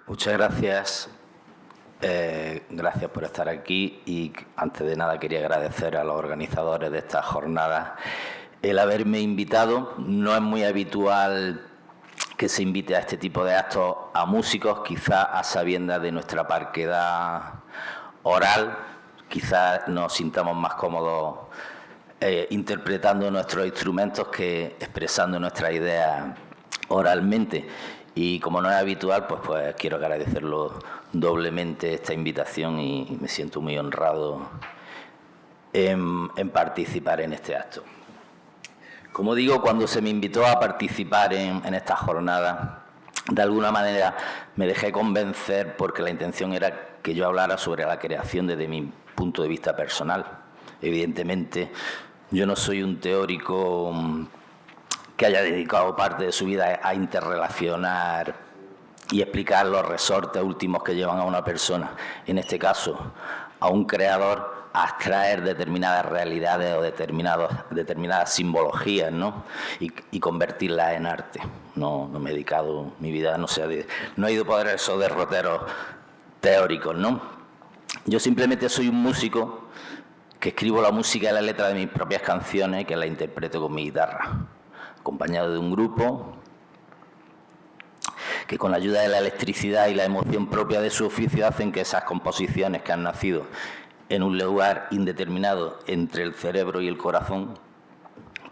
Muchas gracias. Gracias por estar aquí y antes de nada quería agradecer a los organizadores de esta jornada el haberme invitado. No es muy habitual que se invite a este tipo de actos a músicos, quizás a sabiendas de nuestra parquedad oral, quizás nos sintamos más cómodos interpretando nuestros instrumentos que expresando nuestras ideas oralmente. Y como no es habitual, pues quiero agradecerlo doblemente esta invitación y me siento muy honrado en participar en este acto. Como digo, cuando se me invitó a participar en esta jornada, de alguna manera me dejé convencer porque la intención era que yo hablara sobre la creación desde mi punto de vista personal. Evidentemente, yo no soy un teórico que haya dedicado parte de su vida a interrelacionar y explicar los resortes últimos que llevan a una persona, en este caso a un creador, a extraer determinadas realidades o determinadas simbologías, ¿no? y convertirlas en arte. No me he dedicado mi vida, no he ido por esos derroteros teóricos, ¿no? Yo simplemente soy un músico que escribo la música y la letra de mis propias canciones, que la interpreto con mi guitarra, acompañado de un grupo que con la ayuda de la electricidad y la emoción propia de su oficio hacen que esas composiciones que han nacido en un lugar indeterminado entre el cerebro y el corazón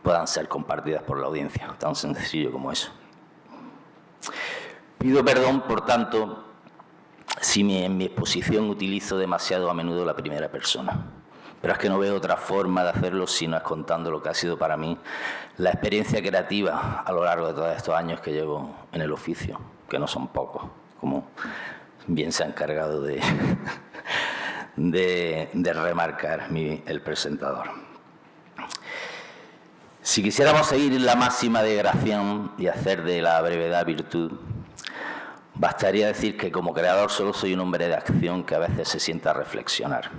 puedan ser compartidas por la audiencia, tan sencillo como eso. Pido perdón, por tanto, si en mi exposición utilizo demasiado a menudo la primera persona. Pero es que no veo otra forma de hacerlo si no es contando lo que ha sido para mí la experiencia creativa a lo largo de todos estos años que llevo en el oficio, que no son pocos, como bien se ha encargado de remarcar el presentador. Si quisiéramos seguir la máxima de Gracián y hacer de la brevedad virtud, bastaría decir que como creador solo soy un hombre de acción que a veces se sienta a reflexionar.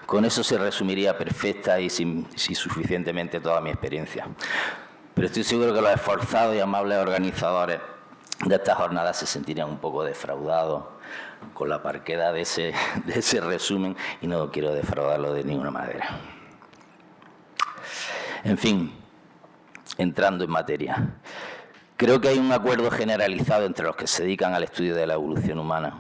Con eso se resumiría perfecta y suficientemente toda mi experiencia. Pero estoy seguro que los esforzados y amables organizadores de esta jornada se sentirían un poco defraudados con la parquedad de ese resumen y no quiero defraudarlo de ninguna manera. En fin, entrando en materia. Creo que hay un acuerdo generalizado entre los que se dedican al estudio de la evolución humana,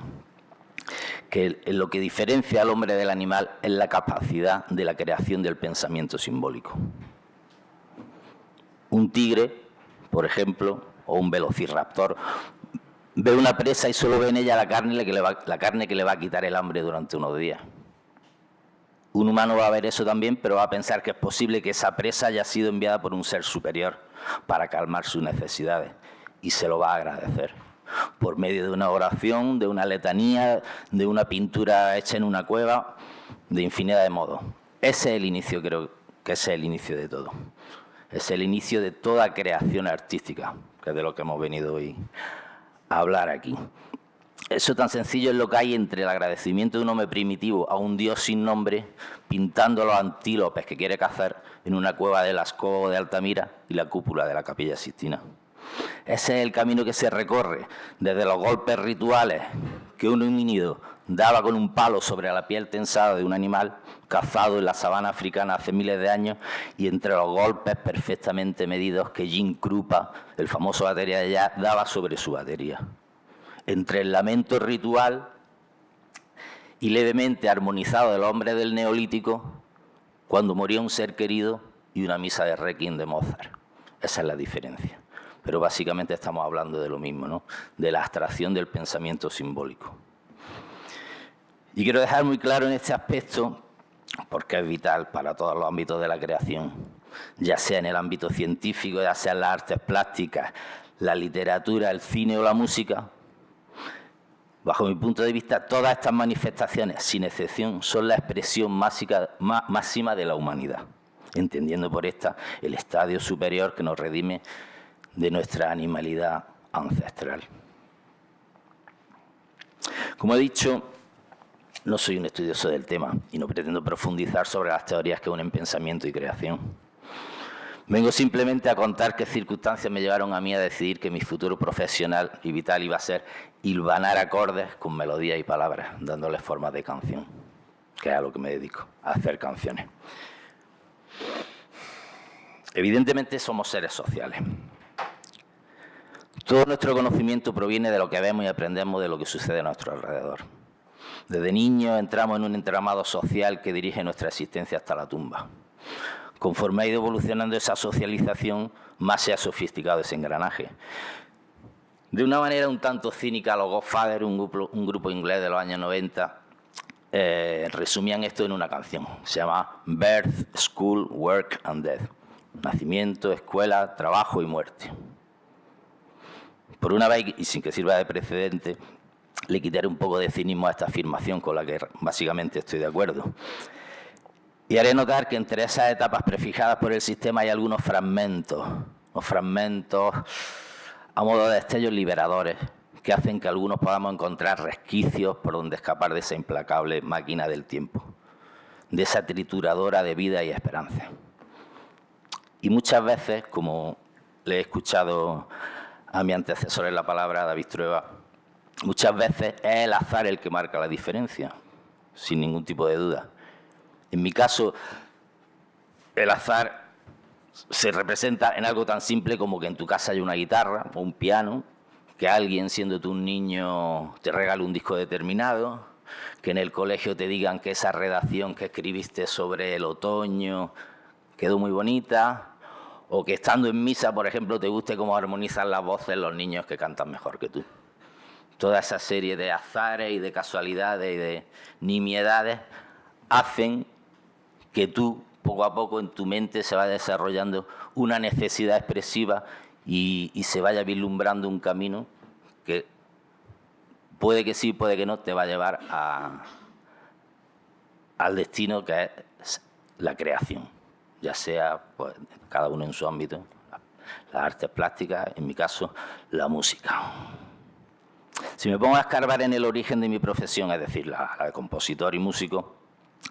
que lo que diferencia al hombre del animal es la capacidad de la creación del pensamiento simbólico. Un tigre, por ejemplo, o un velociraptor, ve una presa y solo ve en ella la carne que le va a quitar el hambre durante unos días. Un humano va a ver eso también, pero va a pensar que es posible que esa presa haya sido enviada por un ser superior para calmar sus necesidades, y se lo va a agradecer por medio de una oración, de una letanía, de una pintura hecha en una cueva, de infinidad de modos. Ese es el inicio, creo que ese es el inicio de todo. Es el inicio de toda creación artística, que es de lo que hemos venido hoy a hablar aquí. Eso tan sencillo es lo que hay entre el agradecimiento de un hombre primitivo a un dios sin nombre, pintando los antílopes que quiere cazar en una cueva de Lascaux de Altamira y la cúpula de la Capilla Sixtina. Ese es el camino que se recorre desde los golpes rituales que un homínido daba con un palo sobre la piel tensada de un animal cazado en la sabana africana hace miles de años, y entre los golpes perfectamente medidos que Gene Krupa, el famoso batería de jazz, daba sobre su batería. Entre el lamento ritual y levemente armonizado del hombre del Neolítico, cuando moría un ser querido, y una misa de Requiem de Mozart. Esa es la diferencia. Pero básicamente estamos hablando de lo mismo, ¿no? De la abstracción del pensamiento simbólico. Y quiero dejar muy claro en este aspecto, porque es vital para todos los ámbitos de la creación, ya sea en el ámbito científico, ya sea en las artes plásticas, la literatura, el cine o la música. Bajo mi punto de vista, todas estas manifestaciones, sin excepción, son la expresión máxima de la humanidad, entendiendo por esta el estadio superior que nos redime de nuestra animalidad ancestral. Como he dicho, no soy un estudioso del tema y no pretendo profundizar sobre las teorías que unen pensamiento y creación. Vengo simplemente a contar qué circunstancias me llevaron a mí a decidir que mi futuro profesional y vital iba a ser hilvanar acordes con melodías y palabras, dándoles forma de canción, que es a lo que me dedico, a hacer canciones. Evidentemente somos seres sociales. Todo nuestro conocimiento proviene de lo que vemos y aprendemos de lo que sucede a nuestro alrededor. Desde niños entramos en un entramado social que dirige nuestra existencia hasta la tumba. Conforme ha ido evolucionando esa socialización, más se ha sofisticado ese engranaje. De una manera un tanto cínica, los Godfather, un grupo inglés de los años 90, resumían esto en una canción. Se llama Birth, School, Work and Death. Nacimiento, escuela, trabajo y muerte. Por una vez, y sin que sirva de precedente, le quitaré un poco de cinismo a esta afirmación con la que básicamente estoy de acuerdo. Y haré notar que entre esas etapas prefijadas por el sistema hay algunos fragmentos a modo de destellos liberadores que hacen que algunos podamos encontrar resquicios por donde escapar de esa implacable máquina del tiempo, de esa trituradora de vida y esperanza. Y muchas veces, como le he escuchado a mi antecesor en la palabra, David Trueba, muchas veces es el azar el que marca la diferencia, sin ningún tipo de duda. En mi caso, el azar se representa en algo tan simple como que en tu casa hay una guitarra o un piano, que alguien, siendo tú un niño, te regale un disco determinado, que en el colegio te digan que esa redacción que escribiste sobre el otoño quedó muy bonita, o que estando en misa, por ejemplo, te guste cómo armonizan las voces los niños que cantan mejor que tú. Toda esa serie de azares y de casualidades y de nimiedades hacen que tú, poco a poco, en tu mente se vaya desarrollando una necesidad expresiva y se vaya vislumbrando un camino que puede que sí, puede que no, te va a llevar al destino que es la creación, ya sea pues, cada uno en su ámbito, las artes plásticas, en mi caso, la música. Si me pongo a escarbar en el origen de mi profesión, es decir, la de compositor y músico,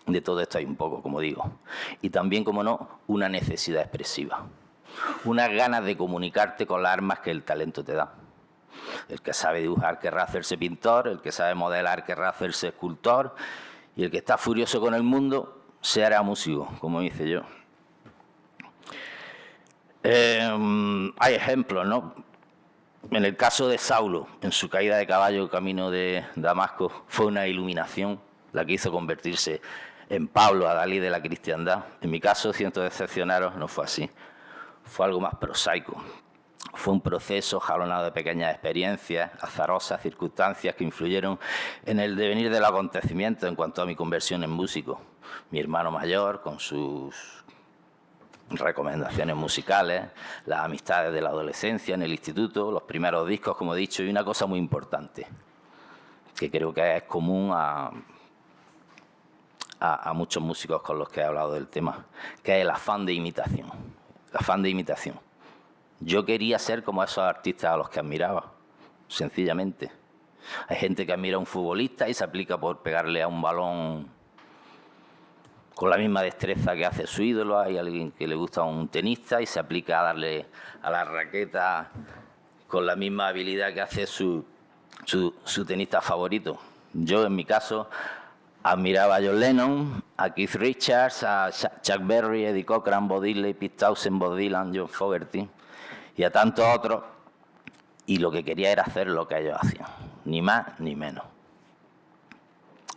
de todo esto hay un poco, como digo. Y también, como no, una necesidad expresiva. Unas ganas de comunicarte con las armas que el talento te da. El que sabe dibujar querrá hacerse pintor, el que sabe modelar querrá hacerse escultor, y el que está furioso con el mundo se hará músico, como hice yo. Hay ejemplos, ¿no? En el caso de Saulo, en su caída de caballo camino de Damasco, fue una iluminación la que hizo convertirse en Pablo a Dalí de la cristiandad. En mi caso, siento decepcionaros, no fue así. Fue algo más prosaico. Fue un proceso jalonado de pequeñas experiencias, azarosas circunstancias que influyeron en el devenir del acontecimiento en cuanto a mi conversión en músico. Mi hermano mayor, con sus recomendaciones musicales, las amistades de la adolescencia en el instituto, los primeros discos, como he dicho, y una cosa muy importante, que creo que es común a muchos músicos con los que he hablado del tema, que es el afán de imitación. El afán de imitación. Yo quería ser como esos artistas a los que admiraba, sencillamente. Hay gente que admira a un futbolista y se aplica por pegarle a un balón con la misma destreza que hace su ídolo. Hay alguien que le gusta a un tenista y se aplica a darle a la raqueta con la misma habilidad que hace su tenista favorito. Yo, en mi caso, admiraba a John Lennon, a Keith Richards, a Chuck Berry, Eddie Cochran, Bob Dylan, Pete Townshend, Bob Dylan, John Fogerty y a tantos otros, y lo que quería era hacer lo que ellos hacían, ni más ni menos.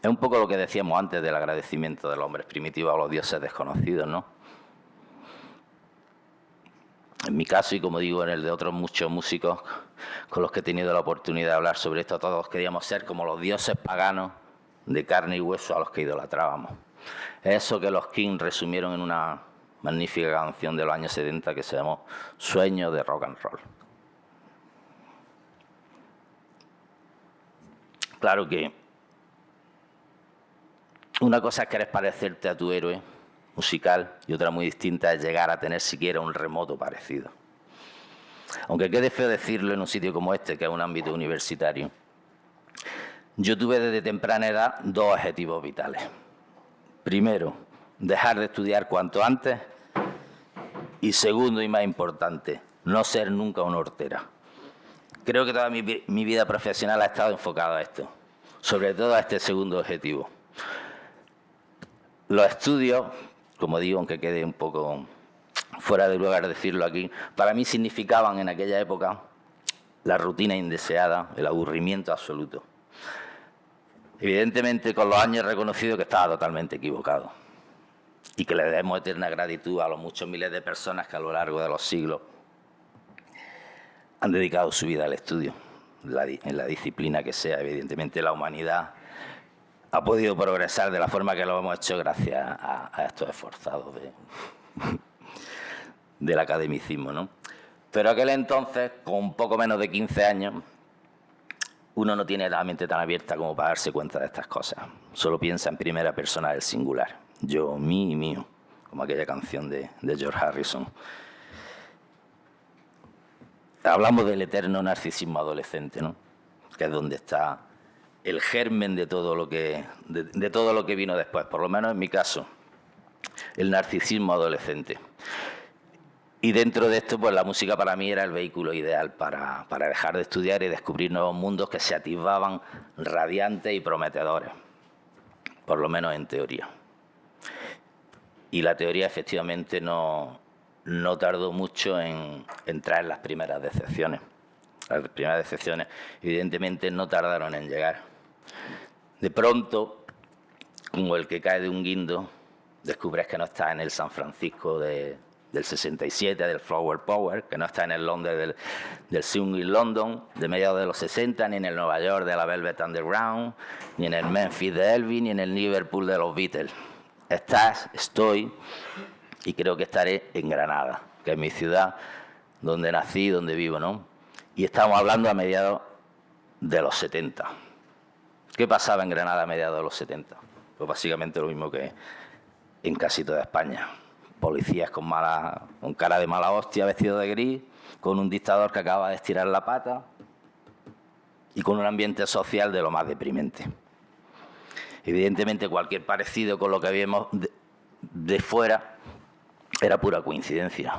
Es un poco lo que decíamos antes del agradecimiento de los hombres primitivos a los dioses desconocidos, ¿no? En mi caso, y como digo, en el de otros muchos músicos con los que he tenido la oportunidad de hablar sobre esto, todos queríamos ser como los dioses paganos de carne y hueso a los que idolatrábamos. Es eso que los Kings resumieron en una magnífica canción de los años 70 que se llamó Sueño de Rock and Roll. Claro que una cosa es querer parecerte a tu héroe musical y otra muy distinta es llegar a tener siquiera un remoto parecido. Aunque quede feo decirlo en un sitio como este, que es un ámbito universitario, yo tuve desde temprana edad dos objetivos vitales. Primero, dejar de estudiar cuanto antes Y segundo y más importante, no ser nunca una hortera. Creo que toda mi vida profesional ha estado enfocada a esto, sobre todo a este segundo objetivo. Los estudios, como digo, aunque quede un poco fuera de lugar decirlo aquí, para mí significaban en aquella época la rutina indeseada, el aburrimiento absoluto. Evidentemente, con los años he reconocido que estaba totalmente equivocado y que le debemos eterna gratitud a los muchos miles de personas que a lo largo de los siglos han dedicado su vida al estudio, en la disciplina que sea. Evidentemente, la humanidad ha podido progresar de la forma que lo hemos hecho gracias a estos esforzados del academicismo, ¿no? Pero aquel entonces, con un poco menos de 15 años, uno no tiene la mente tan abierta como para darse cuenta de estas cosas. Solo piensa en primera persona del singular. Yo, mí y mío, como aquella canción de George Harrison. Hablamos del eterno narcisismo adolescente, ¿no? Que es donde está el germen de todo lo que vino después, por lo menos en mi caso, el narcisismo adolescente. Y dentro de esto, pues la música para mí era el vehículo ideal para dejar de estudiar y descubrir nuevos mundos que se atisbaban radiantes y prometedores, por lo menos en teoría. Y la teoría efectivamente no tardó mucho en traer las primeras decepciones. Las primeras decepciones evidentemente no tardaron en llegar. De pronto, como el que cae de un guindo, descubres que no estás en el San Francisco del 67, del Flower Power, que no está en el Londres del Swing in London de mediados de los 60, ni en el Nueva York de la Velvet Underground, ni en el Memphis de Elvis, ni en el Liverpool de los Beatles. Estoy, y creo que estaré en Granada, que es mi ciudad, donde nací y donde vivo, ¿no? Y estamos hablando a mediados de los 70. ¿Qué pasaba en Granada a mediados de los 70? Pues básicamente lo mismo que en casi toda España. Policías con cara de mala hostia, vestidos de gris, con un dictador que acaba de estirar la pata y con un ambiente social de lo más deprimente. Evidentemente, cualquier parecido con lo que vimos de fuera era pura coincidencia.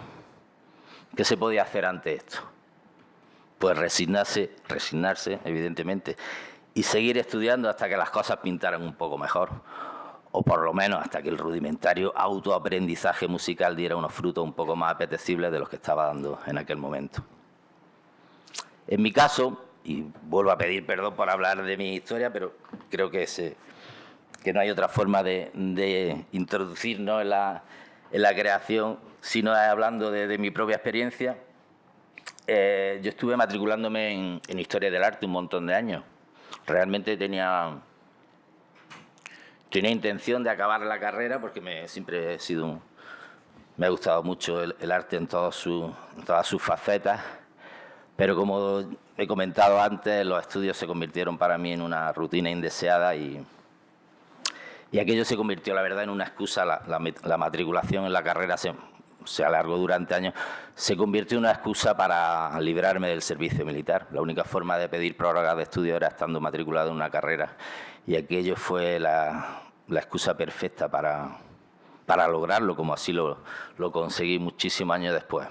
¿Qué se podía hacer ante esto? Pues resignarse, evidentemente, y seguir estudiando hasta que las cosas pintaran un poco mejor, o por lo menos hasta que el rudimentario autoaprendizaje musical diera unos frutos un poco más apetecibles de los que estaba dando en aquel momento. En mi caso, y vuelvo a pedir perdón por hablar de mi historia, pero creo que no hay otra forma de introducirnos en la creación, sino hablando de mi propia experiencia. Yo estuve matriculándome en Historia del Arte un montón de años. Realmente tenía intención de acabar la carrera porque siempre me ha gustado mucho el arte en todas sus facetas, pero como he comentado antes, los estudios se convirtieron para mí en una rutina indeseada y aquello se convirtió, la verdad, en una excusa. La matriculación en la carrera se alargó durante años, se convirtió en una excusa para librarme del servicio militar. La única forma de pedir prórroga de estudio era estando matriculado en una carrera, y aquello fue la excusa perfecta para lograrlo, como así lo conseguí muchísimos años después.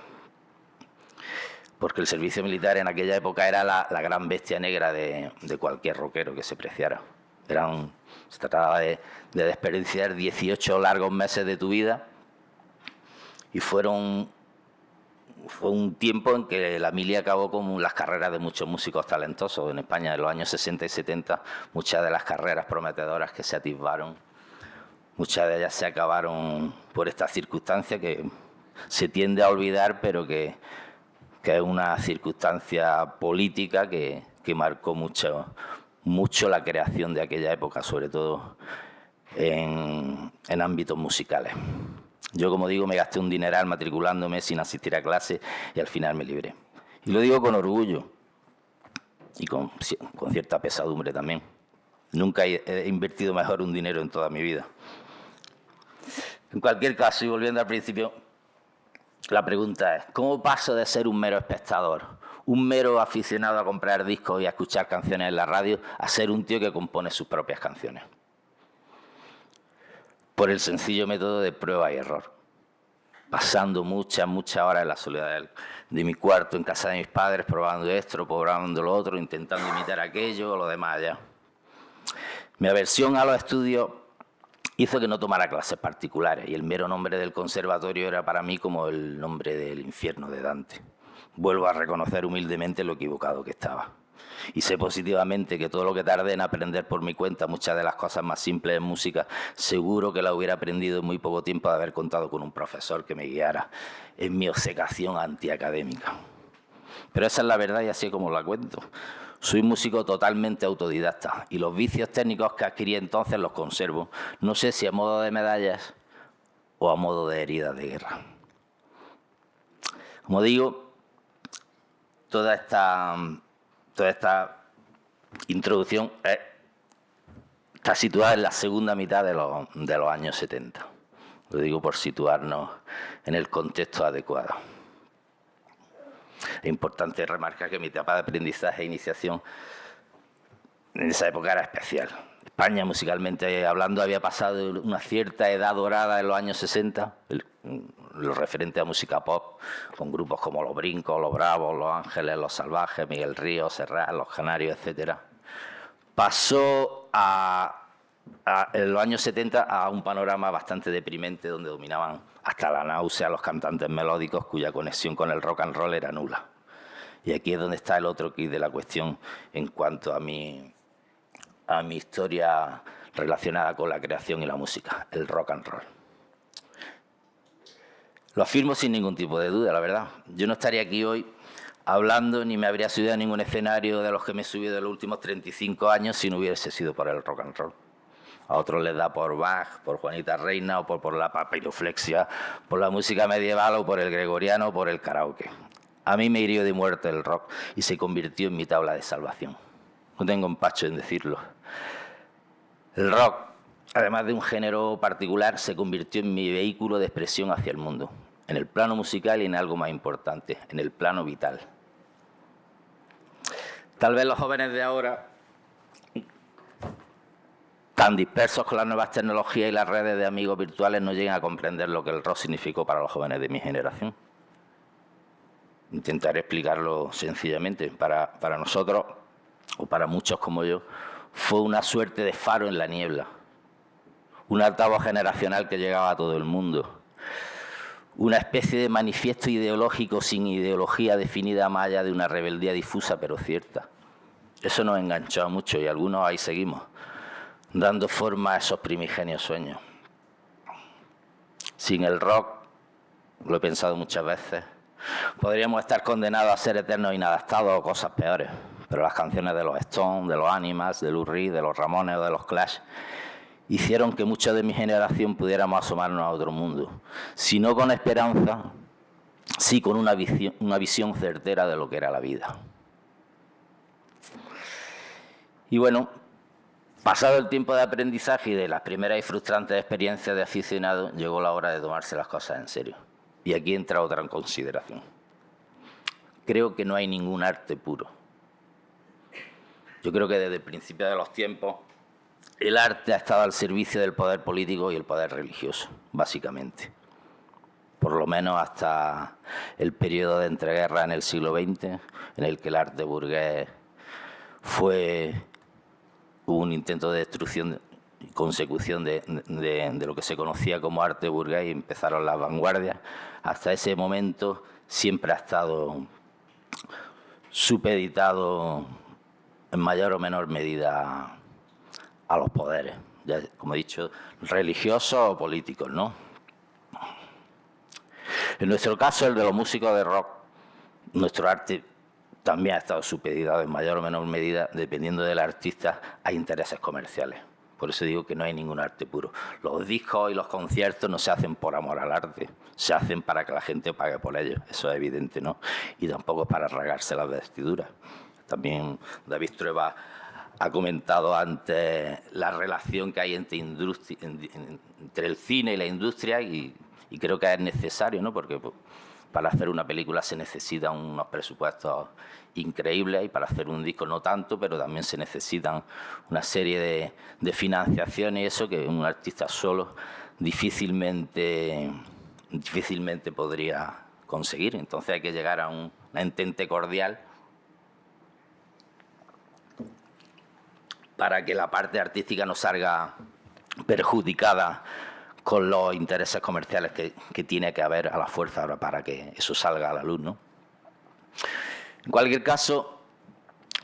Porque el servicio militar en aquella época era la gran bestia negra de cualquier rockero que se preciara. Se trataba de desperdiciar 18 largos meses de tu vida, y fue un tiempo en que la mili acabó con las carreras de muchos músicos talentosos. En España, en los años 60 y 70, muchas de las carreras prometedoras que se atisbaron, muchas de ellas se acabaron por esta circunstancia que se tiende a olvidar, pero que es una circunstancia política que marcó mucho la creación de aquella época, sobre todo en ámbitos musicales. Yo, como digo, me gasté un dineral matriculándome sin asistir a clase y al final me libré. Y lo digo con orgullo y con cierta pesadumbre también. Nunca he invertido mejor un dinero en toda mi vida. En cualquier caso, y volviendo al principio, la pregunta es, ¿cómo paso de ser un mero espectador, un mero aficionado a comprar discos y a escuchar canciones en la radio, a ser un tío que compone sus propias canciones? Por el sencillo método de prueba y error. pasando muchas horas en la soledad de mi cuarto, en casa de mis padres, probando esto, probando lo otro, intentando imitar aquello o lo demás ya. Mi aversión a los estudios hizo que no tomara clases particulares y el mero nombre del conservatorio era para mí como el nombre del infierno de Dante. Vuelvo a reconocer humildemente lo equivocado que estaba. Y sé positivamente que todo lo que tardé en aprender por mi cuenta, muchas de las cosas más simples en música, seguro que las hubiera aprendido en muy poco tiempo de haber contado con un profesor que me guiara en mi obcecación antiacadémica. Pero esa es la verdad y así es como la cuento. Soy músico totalmente autodidacta y los vicios técnicos que adquirí entonces los conservo, no sé si a modo de medallas o a modo de heridas de guerra. Como digo, toda esta introducción está situada en la segunda mitad de los años 70. Lo digo por situarnos en el contexto adecuado. Es importante remarcar que mi etapa de aprendizaje e iniciación en esa época era especial. España, musicalmente hablando, había pasado una cierta edad dorada en los años 60, lo referente a música pop, con grupos como Los Brincos, Los Bravos, Los Ángeles, Los Salvajes, Miguel Ríos, Serrat, Los Canarios, etc. Pasó en los años 70 a un panorama bastante deprimente donde dominaban hasta la náusea los cantantes melódicos cuya conexión con el rock and roll era nula. Y aquí es donde está el otro quid de la cuestión en cuanto a mi historia relacionada con la creación y la música, el rock and roll. Lo afirmo sin ningún tipo de duda, la verdad. Yo no estaría aquí hoy hablando ni me habría subido a ningún escenario de los que me he subido en los últimos 35 años si no hubiese sido por el rock and roll. A otros les da por Bach, por Juanita Reina o por la papiroflexia, por la música medieval o por el gregoriano o por el karaoke. A mí me hirió de muerte el rock y se convirtió en mi tabla de salvación. No tengo empacho en decirlo. El rock, además de un género particular, se convirtió en mi vehículo de expresión hacia el mundo, en el plano musical y en algo más importante, en el plano vital. Tal vez los jóvenes de ahora, tan dispersos con las nuevas tecnologías y las redes de amigos virtuales, no lleguen a comprender lo que el rock significó para los jóvenes de mi generación. Intentaré explicarlo sencillamente. Para nosotros, o para muchos como yo, fue una suerte de faro en la niebla, un altavoz generacional que llegaba a todo el mundo, una especie de manifiesto ideológico sin ideología definida más allá de una rebeldía difusa pero cierta. Eso nos enganchó mucho y algunos ahí seguimos, dando forma a esos primigenios sueños. Sin el rock, lo he pensado muchas veces, podríamos estar condenados a ser eternos inadaptados o cosas peores, pero las canciones de los Stones, de los Animals, de Lou Reed, de los Ramones o de los Clash hicieron que muchos de mi generación pudiéramos asomarnos a otro mundo, si no con esperanza, sí con una visión certera de lo que era la vida. Y bueno, pasado el tiempo de aprendizaje y de las primeras y frustrantes experiencias de aficionado, llegó la hora de tomarse las cosas en serio. Y aquí entra otra consideración. Creo que no hay ningún arte puro. Yo creo que desde el principio de los tiempos el arte ha estado al servicio del poder político y el poder religioso, básicamente. Por lo menos hasta el periodo de entreguerras en el siglo XX, en el que el arte burgués hubo un intento de destrucción y consecución de lo que se conocía como arte burgués y empezaron las vanguardias. Hasta ese momento siempre ha estado supeditado en mayor o menor medida a los poderes, ya, como he dicho, religiosos o políticos, ¿no? En nuestro caso, el de los músicos de rock, nuestro arte también ha estado supeditado en mayor o menor medida, dependiendo del artista, a intereses comerciales. Por eso digo que no hay ningún arte puro. Los discos y los conciertos no se hacen por amor al arte, se hacen para que la gente pague por ellos, eso es evidente, ¿no? Y tampoco para rasgarse las vestiduras. También David Trueba ha comentado antes la relación que hay entre el cine y la industria y creo que es necesario, ¿no? Porque para hacer una película se necesitan unos presupuestos increíbles y para hacer un disco no tanto, pero también se necesitan una serie de financiaciones y eso que un artista solo difícilmente difícilmente podría conseguir. Entonces hay que llegar a un entente cordial para que la parte artística no salga perjudicada con los intereses comerciales que tiene que haber a la fuerza ahora para que eso salga a la luz, ¿no? En cualquier caso,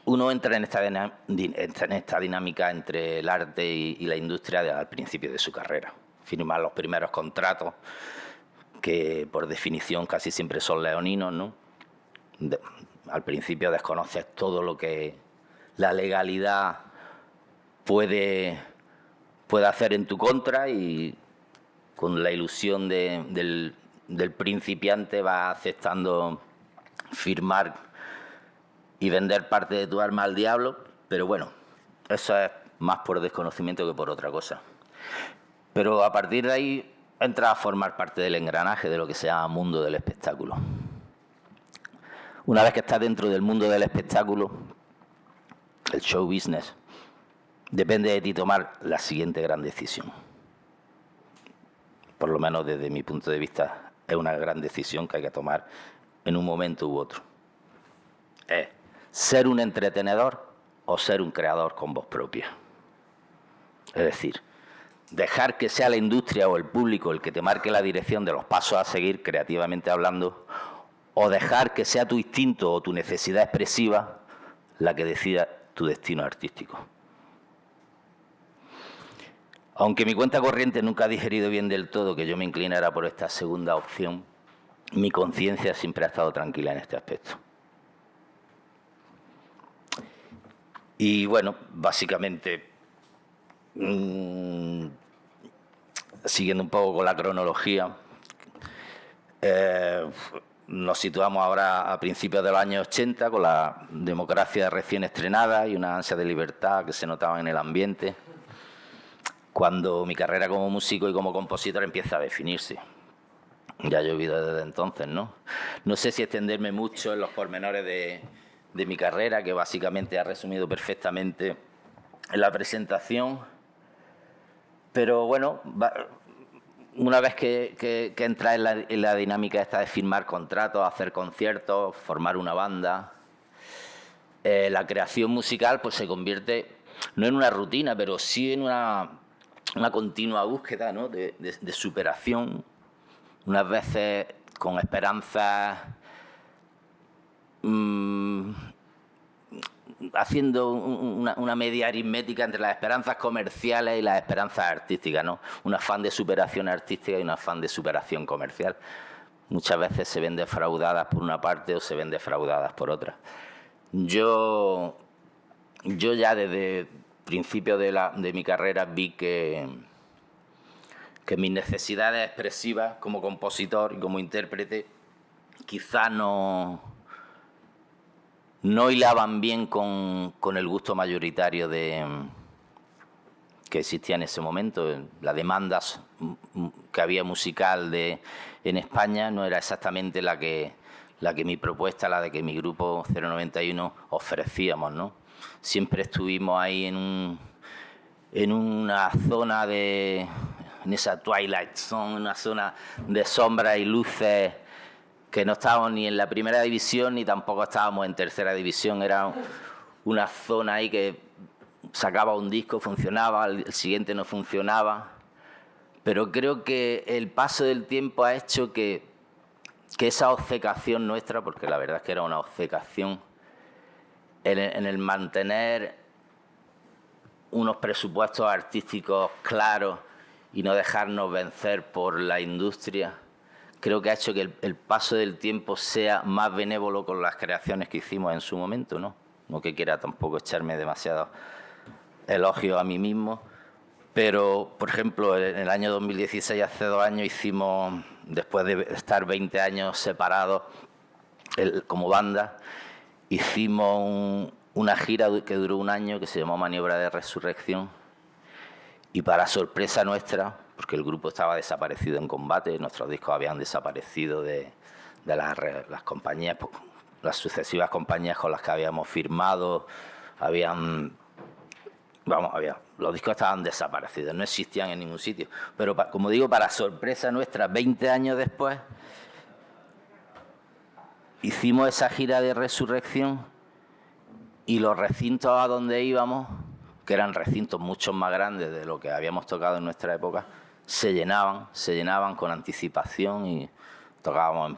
uno entra en esta dinámica entre el arte y la industria al principio de su carrera. Firmar los primeros contratos, que por definición casi siempre son leoninos, ¿no? Al principio desconoces todo lo que la legalidad puede hacer en tu contra y con la ilusión del principiante vas aceptando firmar y vender parte de tu alma al diablo, pero bueno, eso es más por desconocimiento que por otra cosa. Pero a partir de ahí entras a formar parte del engranaje de lo que se llama mundo del espectáculo. Una vez que estás dentro del mundo del espectáculo, el show business, depende de ti tomar la siguiente gran decisión. Por lo menos desde mi punto de vista, es una gran decisión que hay que tomar en un momento u otro. Es ser un entretenedor o ser un creador con voz propia. Es decir, dejar que sea la industria o el público el que te marque la dirección de los pasos a seguir, creativamente hablando, o dejar que sea tu instinto o tu necesidad expresiva la que decida tu destino artístico. Aunque mi cuenta corriente nunca ha digerido bien del todo que yo me inclinara por esta segunda opción, mi conciencia siempre ha estado tranquila en este aspecto. Y bueno, básicamente, siguiendo un poco con la cronología, nos situamos ahora a principios de los años 80 con la democracia recién estrenada y una ansia de libertad que se notaba en el ambiente, cuando mi carrera como músico y como compositor empieza a definirse. Ya ha llovido desde entonces, ¿no? No sé si extenderme mucho en los pormenores de mi carrera, que básicamente ha resumido perfectamente en la presentación, pero bueno, una vez que entras en la dinámica esta de firmar contratos, hacer conciertos, formar una banda, la creación musical pues se convierte no en una rutina, pero sí en una continua búsqueda, ¿no? de superación, unas veces con esperanzas, haciendo una media aritmética entre las esperanzas comerciales y las esperanzas artísticas, ¿no? Un afán de superación artística y un afán de superación comercial. Muchas veces se ven defraudadas por una parte o se ven defraudadas por otra. Yo ya desde principio de mi carrera vi que mis necesidades expresivas como compositor y como intérprete quizás no hilaban bien con el gusto mayoritario que existía en ese momento. La demanda que había musical en España no era exactamente la que mi propuesta, la de que mi grupo 091 ofrecíamos, ¿no? Siempre estuvimos ahí en una zona en esa twilight zone, una zona de sombras y luces, que no estábamos ni en la primera división ni tampoco estábamos en tercera división. Era una zona ahí que sacaba un disco, funcionaba, el siguiente no funcionaba. Pero creo que el paso del tiempo ha hecho que esa obcecación nuestra, porque la verdad es que era una obcecación, en el mantener unos presupuestos artísticos claros y no dejarnos vencer por la industria, creo que ha hecho que el paso del tiempo sea más benévolo con las creaciones que hicimos en su momento, ¿no? No que quiera tampoco echarme demasiados elogios a mí mismo, pero, por ejemplo, en el año 2016, hace 2 años, hicimos, después de estar 20 años separados como banda, hicimos una gira que duró 1 año que se llamó Maniobra de Resurrección, y para sorpresa nuestra, porque el grupo estaba desaparecido en combate, nuestros discos habían desaparecido de las compañías, las sucesivas compañías con las que habíamos firmado, había los discos estaban desaparecidos, no existían en ningún sitio. Pero, como digo, para sorpresa nuestra, 20 años después, hicimos esa gira de resurrección y los recintos a donde íbamos, que eran recintos mucho más grandes de lo que habíamos tocado en nuestra época, se llenaban con anticipación y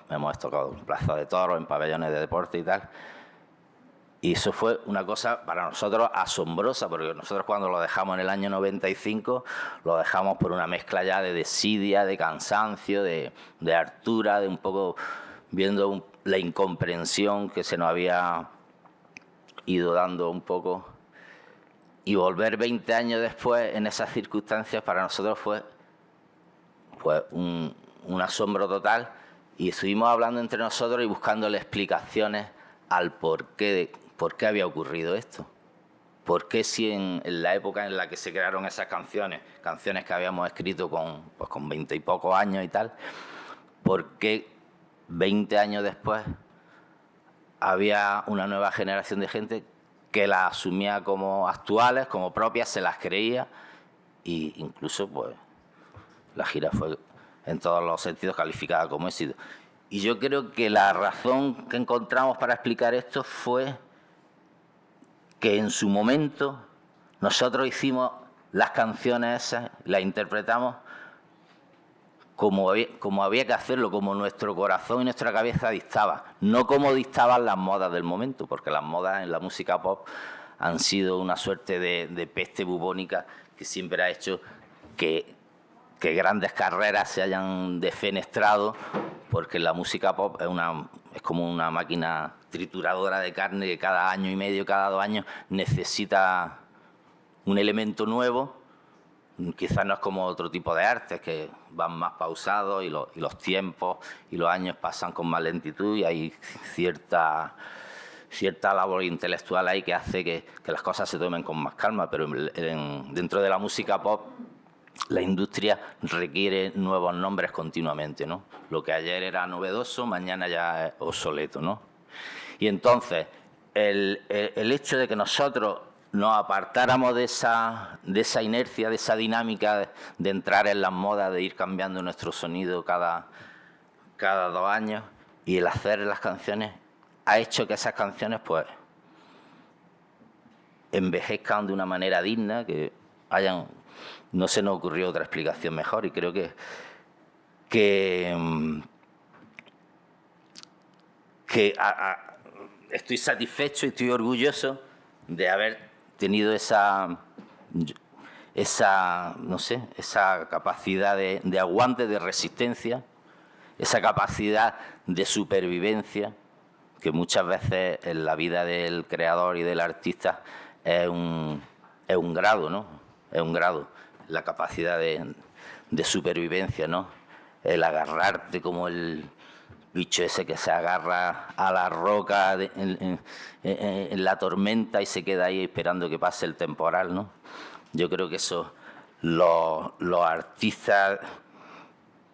hemos tocado en Plaza de Toros, en pabellones de deporte y tal. Y eso fue una cosa para nosotros asombrosa, porque nosotros cuando lo dejamos en el año 95, lo dejamos por una mezcla ya de desidia, de cansancio, de hartura, de un poco viendo la incomprensión que se nos había ido dando un poco. Y volver 20 años después en esas circunstancias para nosotros fue un asombro total, y estuvimos hablando entre nosotros y buscándole explicaciones al por qué había ocurrido esto. ¿Por qué si en la época en la que se crearon esas canciones que habíamos escrito con 20 y pocos años y tal, por qué 20 años después había una nueva generación de gente que las asumía como actuales, como propias, se las creía, e incluso pues la gira fue en todos los sentidos calificada como éxito? Y yo creo que la razón que encontramos para explicar esto fue que en su momento nosotros hicimos las canciones esas, las interpretamos como había que hacerlo, como nuestro corazón y nuestra cabeza dictaba, no como dictaban las modas del momento, porque las modas en la música pop han sido una suerte de peste bubónica que siempre ha hecho que grandes carreras se hayan defenestrado, porque la música pop es como una máquina trituradora de carne que cada año y medio, cada 2 años necesita un elemento nuevo. Quizás no es como otro tipo de artes que van más pausados y los tiempos y los años pasan con más lentitud, y hay cierta labor intelectual ahí que hace que las cosas se tomen con más calma, pero dentro de la música pop la industria requiere nuevos nombres continuamente, ¿no? Lo que ayer era novedoso, mañana ya es obsoleto, ¿no? Y entonces, el hecho de que nosotros nos apartáramos de esa inercia, de esa dinámica de entrar en las modas, de ir cambiando nuestro sonido cada 2 años, y el hacer las canciones ha hecho que esas canciones pues envejezcan de una manera digna, que no se nos ocurrió otra explicación mejor, y creo que estoy satisfecho y estoy orgulloso de haber tenido esa capacidad de aguante, de resistencia, esa capacidad de supervivencia, que muchas veces en la vida del creador y del artista es un grado, ¿no? Es un grado, la capacidad de supervivencia, ¿no? El agarrarte como el bicho ese que se agarra a la roca en la tormenta y se queda ahí esperando que pase el temporal, ¿no? Yo creo que eso, los artistas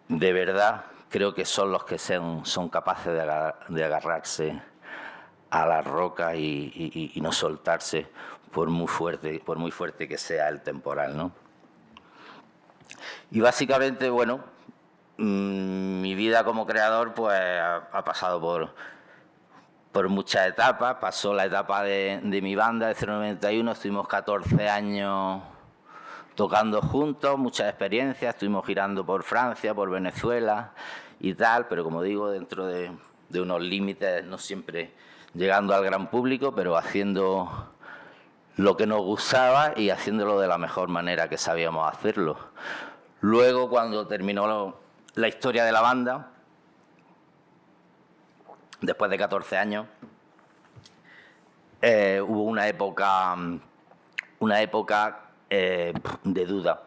de verdad, creo que son los que son capaces de agarrarse a la roca y no soltarse por muy fuerte que sea el temporal, ¿no? Y básicamente, bueno, mi vida como creador pues ha pasado por muchas etapas. Pasó la etapa de mi banda de 091, estuvimos 14 años tocando juntos, muchas experiencias, estuvimos girando por Francia, por Venezuela y tal, pero como digo, dentro de unos límites, no siempre llegando al gran público, pero haciendo lo que nos gustaba y haciéndolo de la mejor manera que sabíamos hacerlo. Luego, cuando terminó la historia de la banda, después de 14 años, hubo una época de duda.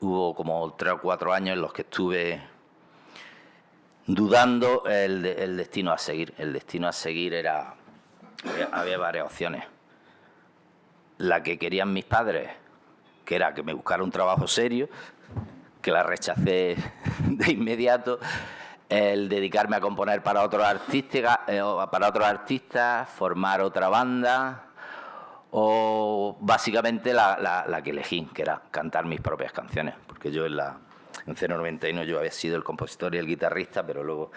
Hubo como 3 o 4 años en los que estuve dudando el destino a seguir. El destino a seguir había varias opciones. La que querían mis padres, que era que me buscara un trabajo serio, que la rechacé de inmediato. El dedicarme a componer para otros artistas, formar otra banda, o básicamente la que elegí, que era cantar mis propias canciones, porque yo en 091 yo había sido el compositor y el guitarrista, pero luego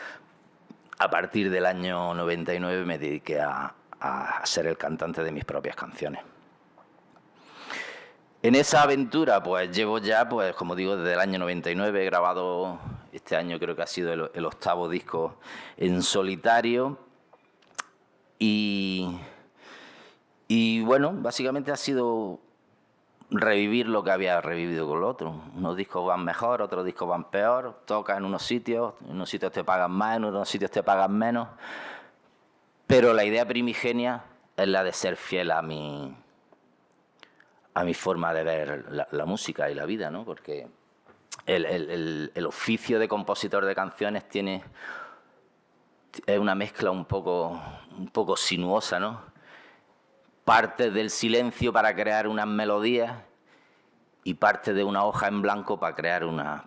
a partir del año 99 me dediqué a ser el cantante de mis propias canciones. En esa aventura pues llevo ya, pues como digo, desde el año 99, he grabado, este año creo que ha sido el 8º disco en solitario y bueno, básicamente ha sido revivir lo que había revivido con lo otro. Unos discos van mejor, otros discos van peor, tocas en unos sitios te pagan más, en unos sitios te pagan menos, pero la idea primigenia es la de ser fiel a mi forma de ver la música y la vida, ¿no? Porque el oficio de compositor de canciones es una mezcla un poco sinuosa, ¿no? Parte del silencio para crear unas melodías y parte de una hoja en blanco para crear unas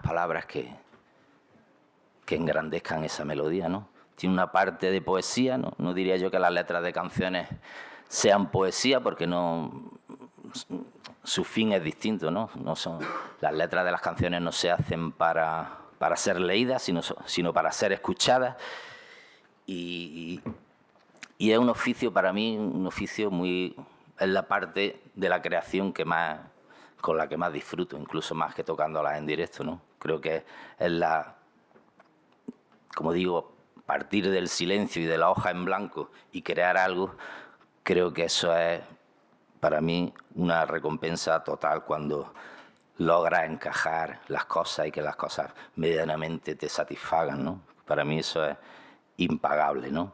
palabras que engrandezcan esa melodía, ¿no? Tiene una parte de poesía, ¿no? No diría yo que las letras de canciones sean poesía, porque su fin es distinto, ¿no? Las letras de las canciones no se hacen para ser leídas, sino para ser escuchadas. Y es un oficio, para mí, es la parte de la creación con la que más disfruto, incluso más que tocándolas en directo, ¿no? Creo que es como digo, partir del silencio y de la hoja en blanco y crear algo. Creo que eso es, para mí, una recompensa total cuando logras encajar las cosas y que las cosas medianamente te satisfagan, ¿no? Para mí eso es impagable, ¿no?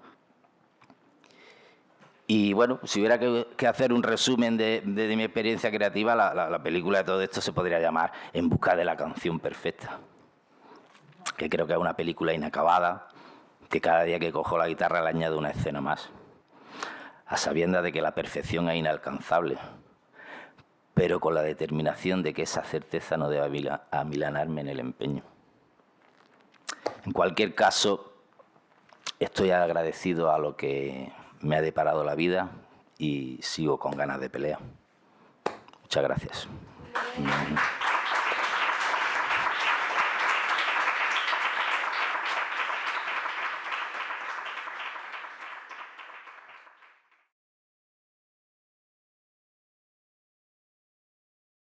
Y bueno, si hubiera que hacer un resumen de mi experiencia creativa, la película de todo esto se podría llamar En busca de la canción perfecta, que creo que es una película inacabada, que cada día que cojo la guitarra le añado una escena más, a sabiendas de que la perfección es inalcanzable, pero con la determinación de que esa certeza no debe amilanarme en el empeño. En cualquier caso, estoy agradecido a lo que me ha deparado la vida y sigo con ganas de pelea. Muchas gracias.